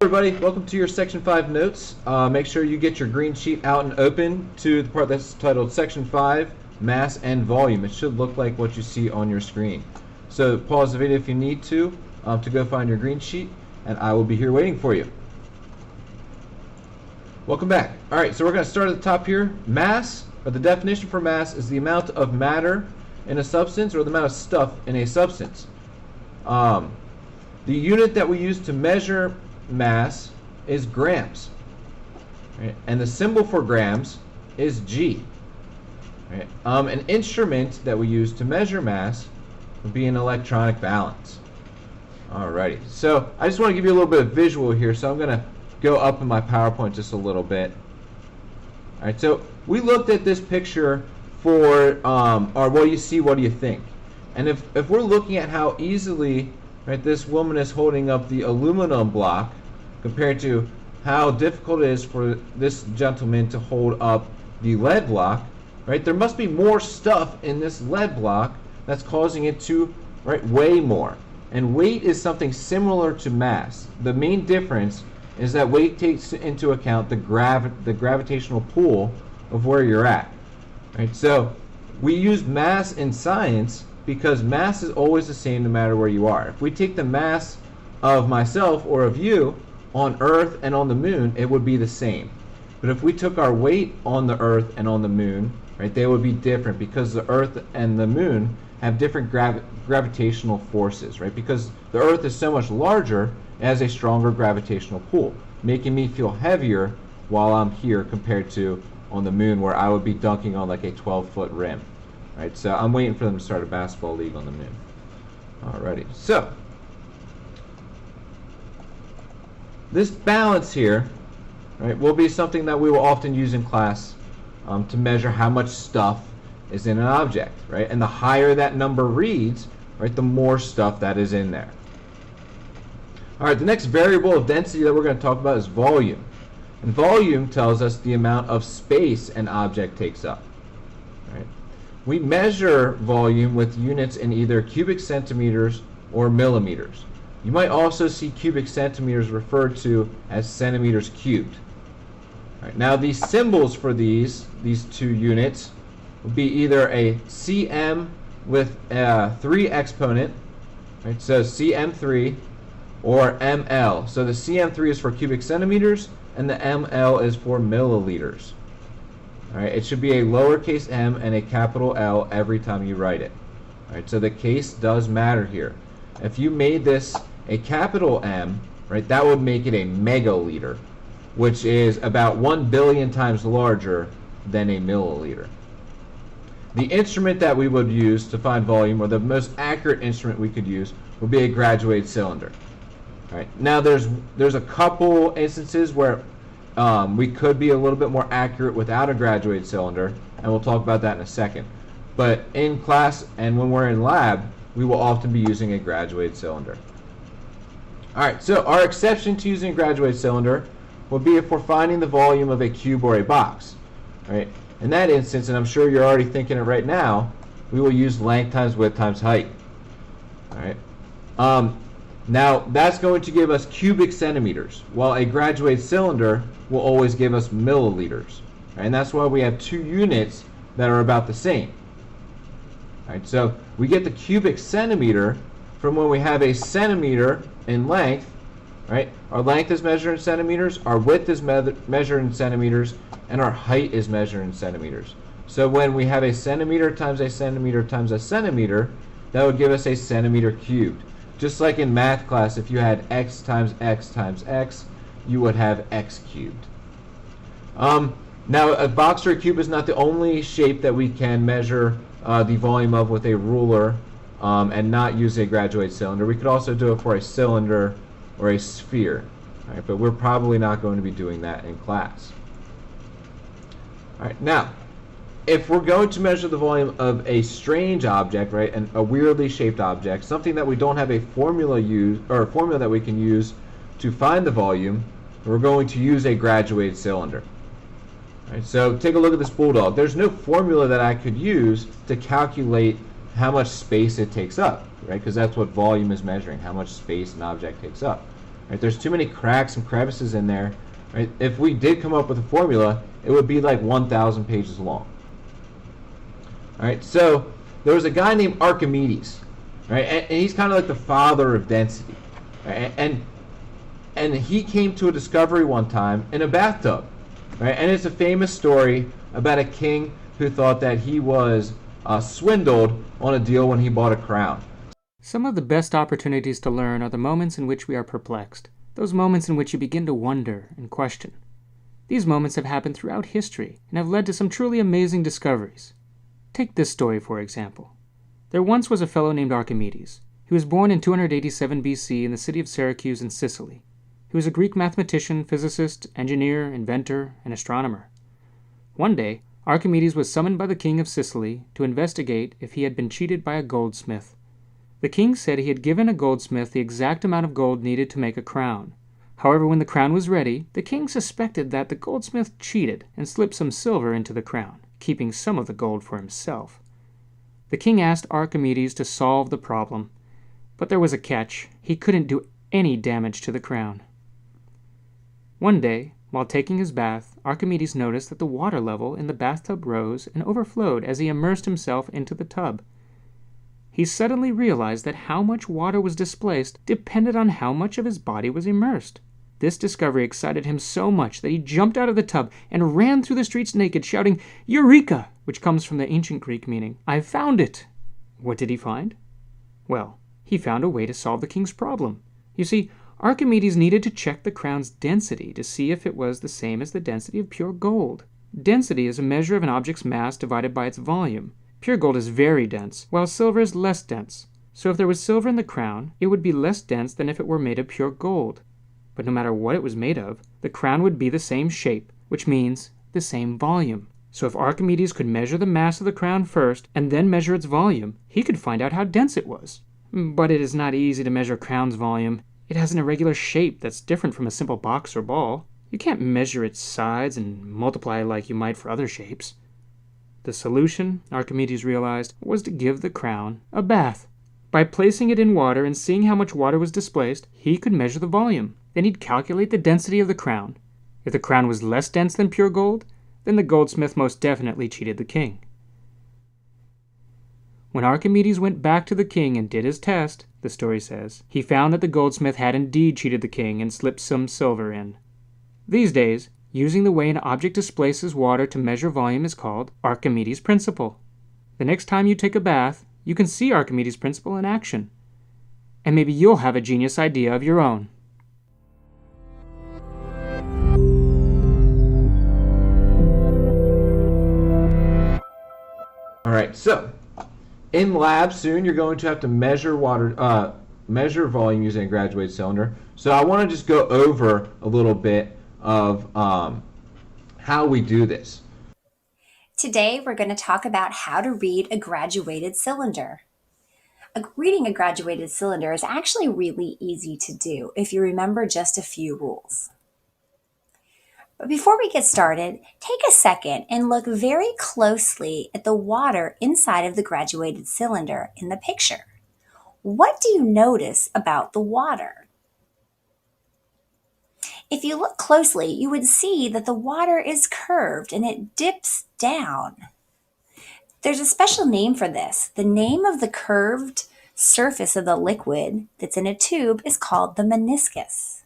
Everybody, welcome to your Section 5 notes. Make sure you get your green sheet out and open to the part that's titled Section 5, Mass and Volume. It should look like what you see on your screen. So pause the video if you need to go find your green sheet, and I will be here waiting for you. Welcome back. Alright, so we're going to start at the top here. Mass, or the definition for mass, is the amount of matter in a substance or the amount of stuff in a substance. The unit that we use to measure mass is grams, right? And the symbol for grams is G, right? An instrument that we use to measure mass would be an electronic balance. Alrighty, so I just want to give you a little bit of visual here, so I'm going to go up in my PowerPoint just a little bit. Alright, so we looked at this picture for our what do you see, what do you think? And if we're looking at how easily, right, this woman is holding up the aluminum block compared to how difficult it is for this gentleman to hold up the lead block, right? There must be more stuff in this lead block that's causing it to, right, weigh more. And weight is something similar to mass. The main difference is that weight takes into account the gravitational pull of where you're at. Right? So we use mass in science because mass is always the same no matter where you are. If we take the mass of myself or of you on Earth and on the moon, it would be the same. But if we took our weight on the Earth and on the moon, right, they would be different because the Earth and the moon have different gravitational forces, right? Because the Earth is so much larger, it has a stronger gravitational pull, making me feel heavier while I'm here compared to on the moon where I would be dunking on like a 12-foot rim. Right, so I'm waiting for them to start a basketball league on the moon. Alrighty, so this balance here, right, will be something that we will often use in class to measure how much stuff is in an object, right? And the higher that number reads, right, the more stuff that is in there. Alright, the next variable of density that we're going to talk about is volume. And volume tells us the amount of space an object takes up. Right? We measure volume with units in either cubic centimeters or millimeters. You might also see cubic centimeters referred to as centimeters cubed. Right, now these symbols for these two units would be either a cm with a 3 exponent, right, so cm3, or ml. So the cm3 is for cubic centimeters and the ml is for milliliters. Alright, it should be a lowercase m and a capital L every time you write it. Alright, so the case does matter here. If you made this a capital M, right, that would make it a megaliter, which is about 1 billion times larger than a milliliter. The instrument that we would use to find volume, or the most accurate instrument we could use, would be a graduated cylinder. Alright, now there's a couple instances where we could be a little bit more accurate without a graduated cylinder, and we'll talk about that in a second. But in class and when we're in lab, we will often be using a graduated cylinder. Alright, so our exception to using a graduated cylinder will be if we're finding the volume of a cube or a box. Right? In that instance, and I'm sure you're already thinking it right now, we will use length times width times height. Alright. Now that's going to give us cubic centimeters, while a graduated cylinder will always give us milliliters. Right? And that's why we have two units that are about the same. Right? So we get the cubic centimeter from when we have a centimeter in length. Right? Our length is measured in centimeters, our width is measured in centimeters, and our height is measured in centimeters. So when we have a centimeter times a centimeter times a centimeter, that would give us a centimeter cubed. Just like in math class, if you had x times x times x, you would have x cubed. Now, a box or a cube is not the only shape that we can measure the volume of with a ruler and not use a graduated cylinder. We could also do it for a cylinder or a sphere, right? But we're probably not going to be doing that in class. All right, now, if we're going to measure the volume of a strange object, right, and a weirdly shaped object, something that we don't have a formula that we can use to find the volume, we're going to use a graduated cylinder. Right, so take a look at this bulldog. There's no formula that I could use to calculate how much space it takes up, right? Because that's what volume is measuring, how much space an object takes up. Right? There's too many cracks and crevices in there. Right? If we did come up with a formula, it would be like 1,000 pages long. All right, so there was a guy named Archimedes, right? And he's kind of like the father of density. Right? And he came to a discovery one time in a bathtub. Right? And it's a famous story about a king who thought that he was swindled on a deal when he bought a crown. Some of the best opportunities to learn are the moments in which we are perplexed, those moments in which you begin to wonder and question. These moments have happened throughout history and have led to some truly amazing discoveries. Take this story, for example. There once was a fellow named Archimedes. He was born in 287 BC in the city of Syracuse in Sicily. He was a Greek mathematician, physicist, engineer, inventor, and astronomer. One day, Archimedes was summoned by the king of Sicily to investigate if he had been cheated by a goldsmith. The king said he had given a goldsmith the exact amount of gold needed to make a crown. However, when the crown was ready, the king suspected that the goldsmith cheated and slipped some silver into the crown, keeping some of the gold for himself. The king asked Archimedes to solve the problem, but there was a catch. He couldn't do any damage to the crown. One day, while taking his bath, Archimedes noticed that the water level in the bathtub rose and overflowed as he immersed himself into the tub. He suddenly realized that how much water was displaced depended on how much of his body was immersed. This discovery excited him so much that he jumped out of the tub and ran through the streets naked, shouting, "Eureka!" which comes from the ancient Greek meaning, "I've found it!" What did he find? Well, he found a way to solve the king's problem. You see, Archimedes needed to check the crown's density to see if it was the same as the density of pure gold. Density is a measure of an object's mass divided by its volume. Pure gold is very dense, while silver is less dense. So if there was silver in the crown, it would be less dense than if it were made of pure gold. But no matter what it was made of, the crown would be the same shape, which means the same volume. So if Archimedes could measure the mass of the crown first, and then measure its volume, he could find out how dense it was. But it is not easy to measure a crown's volume. It has an irregular shape that's different from a simple box or ball. You can't measure its sides and multiply like you might for other shapes. The solution, Archimedes realized, was to give the crown a bath. By placing it in water and seeing how much water was displaced, he could measure the volume. Then he'd calculate the density of the crown. If the crown was less dense than pure gold, then the goldsmith most definitely cheated the king. When Archimedes went back to the king and did his test, the story says, he found that the goldsmith had indeed cheated the king and slipped some silver in. These days, using the way an object displaces water to measure volume is called Archimedes' principle. The next time you take a bath, you can see Archimedes' principle in action. And maybe you'll have a genius idea of your own. All right, so in lab soon, you're going to have to measure volume using a graduated cylinder. So I want to just go over a little bit of how we do this. Today, we're going to talk about how to read a graduated cylinder. Reading a graduated cylinder is actually really easy to do if you remember just a few rules. But before we get started, take a second and look very closely at the water inside of the graduated cylinder in the picture. What do you notice about the water? If you look closely, you would see that the water is curved and it dips down. There's a special name for this. The name of the curved surface of the liquid that's in a tube is called the meniscus.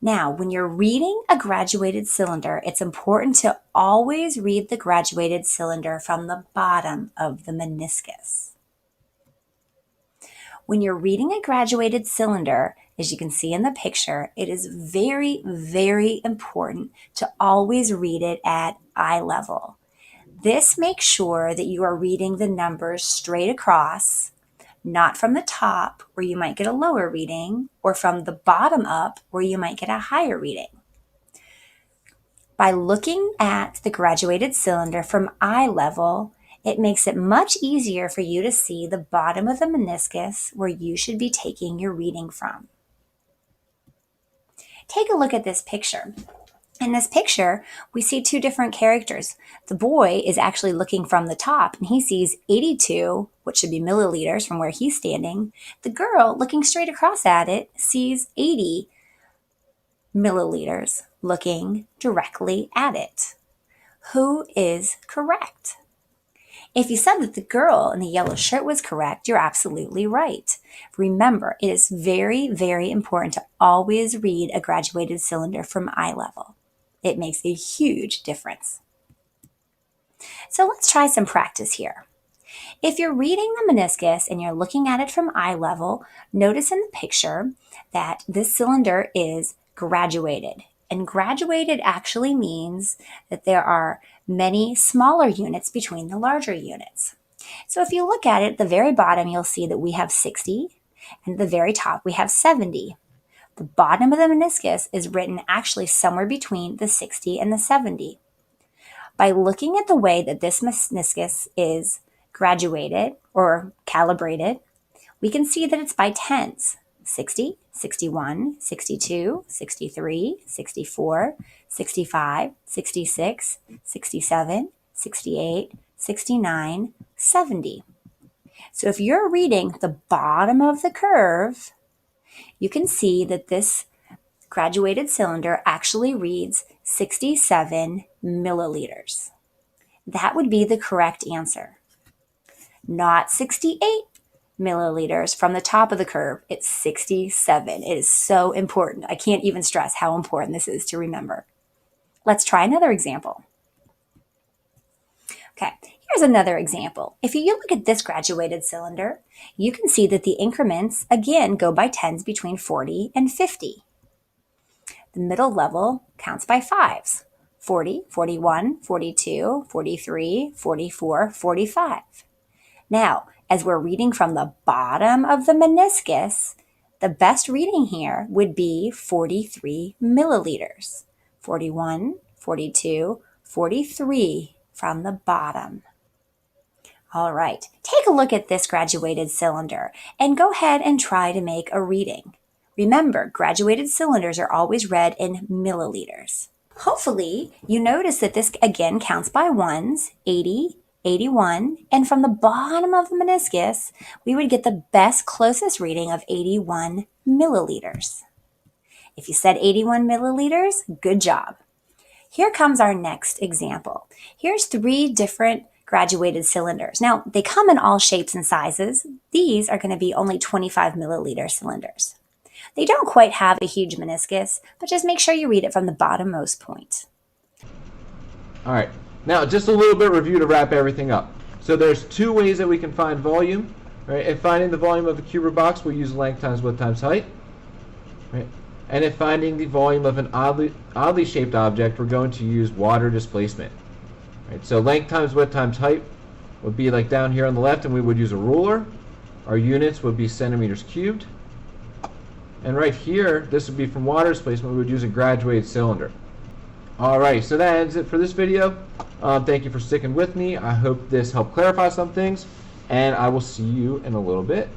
Now, when you're reading a graduated cylinder, it's important to always read the graduated cylinder from the bottom of the meniscus. When you're reading a graduated cylinder, as you can see in the picture, it is very, very important to always read it at eye level. This makes sure that you are reading the numbers straight across, not from the top where you might get a lower reading, or from the bottom up where you might get a higher reading. By looking at the graduated cylinder from eye level, it makes it much easier for you to see the bottom of the meniscus where you should be taking your reading from. Take a look at this picture. In this picture, we see two different characters. The boy is actually looking from the top and he sees 82, which should be milliliters from where he's standing. The girl, looking straight across at it, sees 80 milliliters looking directly at it. Who is correct? If you said that the girl in the yellow shirt was correct, you're absolutely right. Remember, it is very, very important to always read a graduated cylinder from eye level. It makes a huge difference. So let's try some practice here. If you're reading the meniscus and you're looking at it from eye level, notice in the picture that this cylinder is graduated. And graduated actually means that there are many smaller units between the larger units. So if you look at it at the very bottom, you'll see that we have 60, and at the very top we have 70. The bottom of the meniscus is written actually somewhere between the 60 and the 70. By looking at the way that this meniscus is graduated or calibrated, we can see that it's by tens. 60, 61, 62, 63, 64, 65, 66, 67, 68, 69, 70. So if you're reading the bottom of the curve, you can see that this graduated cylinder actually reads 67 milliliters. That would be the correct answer. Not 68 milliliters from the top of the curve. It's 67. It is so important. I can't even stress how important this is to remember. Let's try another example. Okay, here's another example. If you look at this graduated cylinder, you can see that the increments, again, go by tens between 40 and 50. The middle level counts by fives. 40, 41, 42, 43, 44, 45. Now, as we're reading from the bottom of the meniscus, the best reading here would be 43 milliliters. 41, 42, 43 from the bottom. All right, take a look at this graduated cylinder and go ahead and try to make a reading. Remember, graduated cylinders are always read in milliliters. Hopefully, you notice that this again counts by ones, 80, 81, and from the bottom of the meniscus, we would get the best closest reading of 81 milliliters. If you said 81 milliliters, good job. Here comes our next example. Here's 3 different graduated cylinders. Now, they come in all shapes and sizes. These are going to be only 25 milliliter cylinders. They don't quite have a huge meniscus, but just make sure you read it from the bottommost point. All right, now just a little bit review to wrap everything up. So there's 2 ways that we can find volume. Right? In finding the volume of a cube or box, we'll use length times width times height. Right? And in finding the volume of an oddly shaped object, we're going to use water displacement. Right? So length times width times height would be like down here on the left, and we would use a ruler. Our units would be centimeters cubed. And right here, this would be from water displacement, we would use a graduated cylinder. Alright, so that ends it for this video. Thank you for sticking with me. I hope this helped clarify some things, and I will see you in a little bit.